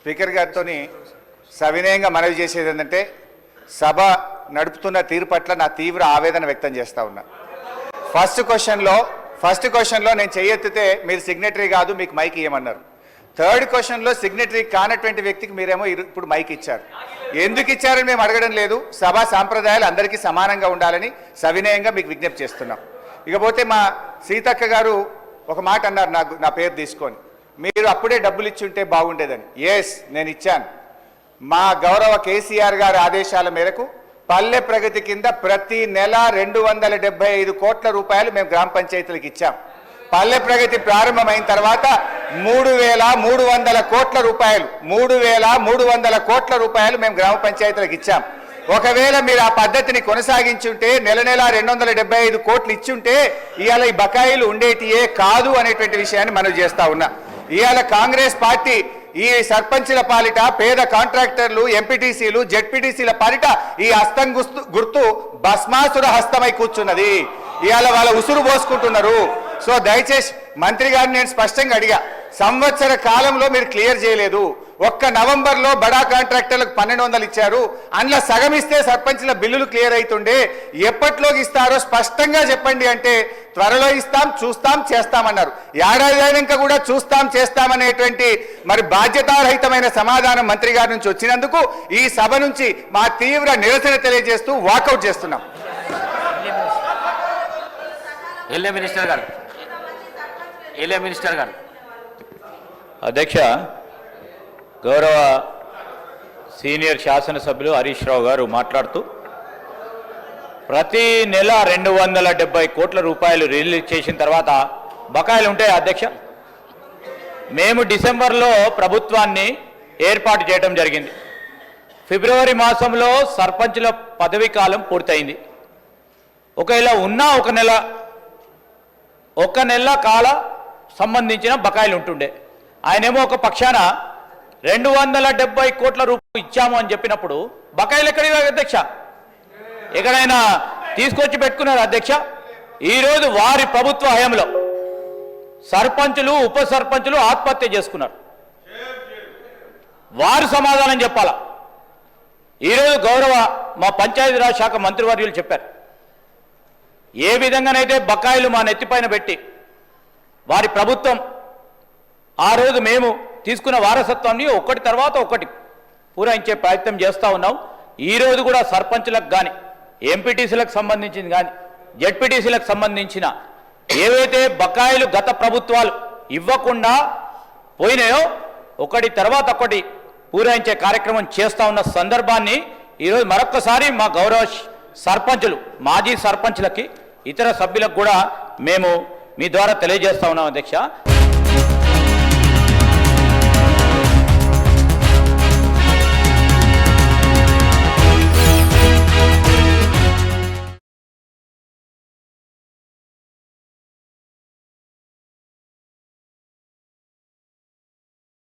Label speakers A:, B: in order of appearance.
A: Speaker గారితో సవినయంగా మనవి చేసేది ఏంటంటే సభ నడుపుతున్న తీరు పట్ల నా తీవ్ర ఆవేదన వ్యక్తం చేస్తా ఉన్నా. ఫస్ట్ క్వశ్చన్లో నేను చెయ్యెత్తితే మీరు సిగ్నేటరీ కాదు, మీకు మైక్ ఇవ్వమన్నారు. థర్డ్ క్వశ్చన్లో సిగ్నేటరీ కానటువంటి వ్యక్తికి మీరేమో ఇప్పుడు మైక్ ఇచ్చారు. ఎందుకు ఇచ్చారని మేము అడగడం లేదు. సభా సాంప్రదాయాలు అందరికీ సమానంగా ఉండాలని సవినయంగా మీకు విజ్ఞప్తి చేస్తున్నాం. ఇకపోతే మా సీతక్క గారు ఒక మాట అన్నారు నా పేరు తీసుకొని, మీరు అప్పుడే డబ్బులు ఇచ్చి ఉంటే బాగుండేదని. ఎస్, నేను ఇచ్చాను. మా గౌరవ కేసీఆర్ గారి ఆదేశాల మేరకు పల్లె ప్రగతి కింద ప్రతి నెల 275 కోట్ల రూపాయలు మేము గ్రామ పంచాయతీలకు ఇచ్చాం. పల్లె ప్రగతి ప్రారంభమైన తర్వాత 3,300 కోట్ల రూపాయలు 3,300 కోట్ల రూపాయలు మేము గ్రామ పంచాయతీలకు ఇచ్చాం. ఒకవేళ మీరు ఆ పద్ధతిని కొనసాగించుంటే నెల 275 కోట్లు ఇచ్చుంటే ఇవాళ ఈ బకాయిలు ఉండేటియే కాదు అనేటువంటి విషయాన్ని మనం చేస్తా ఉన్నా. ఇవాళ కాంగ్రెస్ పార్టీ ఈ సర్పంచుల పాలిట పేద కాంట్రాక్టర్లు, ఎంపీటీసీలు, జెడ్పీటీసీల పాలిట ఈ హస్తం గుర్తు భస్మాసుర హస్తమై కూర్చున్నది. ఇవాళ వాళ్ళ ఉసురు పోసుకుంటున్నారు. సో దయచేసి మంత్రి గారిని నేను స్పష్టంగా అడిగా, సంవత్సర కాలంలో మీరు క్లియర్ చేయలేదు. ఒక్క నవంబర్లో బడా కాంట్రాక్టర్లకు 1,200 ఇచ్చారు. అందులో సగం ఇస్తే సర్పంచ్ల బిల్లులు క్లియర్ అవుతుండే. ఎప్పట్లోకి ఇస్తారో స్పష్టంగా చెప్పండి అంటే త్వరలో ఇస్తాం, చూస్తాం, చేస్తామన్నారు. ఏడాది అయినాక కూడా చూస్తాం, చేస్తామనేటువంటి మరి బాధ్యతారహితమైన సమాధానం మంత్రి గారి నుంచి వచ్చినందుకు ఈ సభ నుంచి మా తీవ్ర నిరసన తెలియజేస్తూ వాకౌట్ చేస్తున్నాం.
B: మినిస్టర్ గారు
C: అధ్యక్ష, గౌరవ సీనియర్ శాసనసభ్యులు హరీష్ రావు గారు మాట్లాడుతూ ప్రతి నెల 270 కోట్ల రూపాయలు రిలీజ్ చేసిన తర్వాత బకాయిలు ఉంటాయి. అధ్యక్ష, మేము డిసెంబర్లో ప్రభుత్వాన్ని ఏర్పాటు చేయడం జరిగింది. ఫిబ్రవరి మాసంలో సర్పంచుల పదవీ కాలం పూర్తయింది. ఒకవేళ ఉన్న ఒక నెల కాల సంబంధించిన బకాయిలు ఉంటుండే. ఆయనేమో ఒక పక్షాన 270 కోట్ల రూపాయలు ఇచ్చాము అని చెప్పినప్పుడు బకాయిలు ఎక్కడికి అధ్యక్ష? ఎక్కడైనా తీసుకొచ్చి పెట్టుకున్నారు అధ్యక్ష? ఈరోజు వారి ప్రభుత్వ హయాంలో సర్పంచులు, ఉప సర్పంచులు ఆత్మహత్య చేసుకున్నారు. వారు సమాధానం చెప్పాలా? ఈరోజు గౌరవ మా పంచాయతీరాజ్ శాఖ మంత్రివర్యులు చెప్పారు, ఏ విధంగానైతే బకాయిలు మా నెత్తిపైన పెట్టి వారి ప్రభుత్వం ఆ రోజు మేము తీసుకున్న వారసత్వాన్ని ఒకటి తర్వాత ఒకటి పూరించే ప్రయత్నం చేస్తూ ఉన్నాం. ఈరోజు కూడా సర్పంచులకు కానీ, ఎంపీటీసీలకు సంబంధించింది కానీ, జెడ్పీటీసీలకు సంబంధించిన ఏవైతే బకాయిలు గత ప్రభుత్వాలు ఇవ్వకుండా పోయినాయో ఒకటి తర్వాత ఒకటి పూరించే కార్యక్రమం చేస్తూ ఉన్న సందర్భాన్ని ఈరోజు మరొక్కసారి మా గౌరవ సర్పంచులు, మాజీ సర్పంచులకి, ఇతర సభ్యులకు కూడా మేము మీ ద్వారా తెలియజేస్తా ఉన్నాం అధ్యక్ష.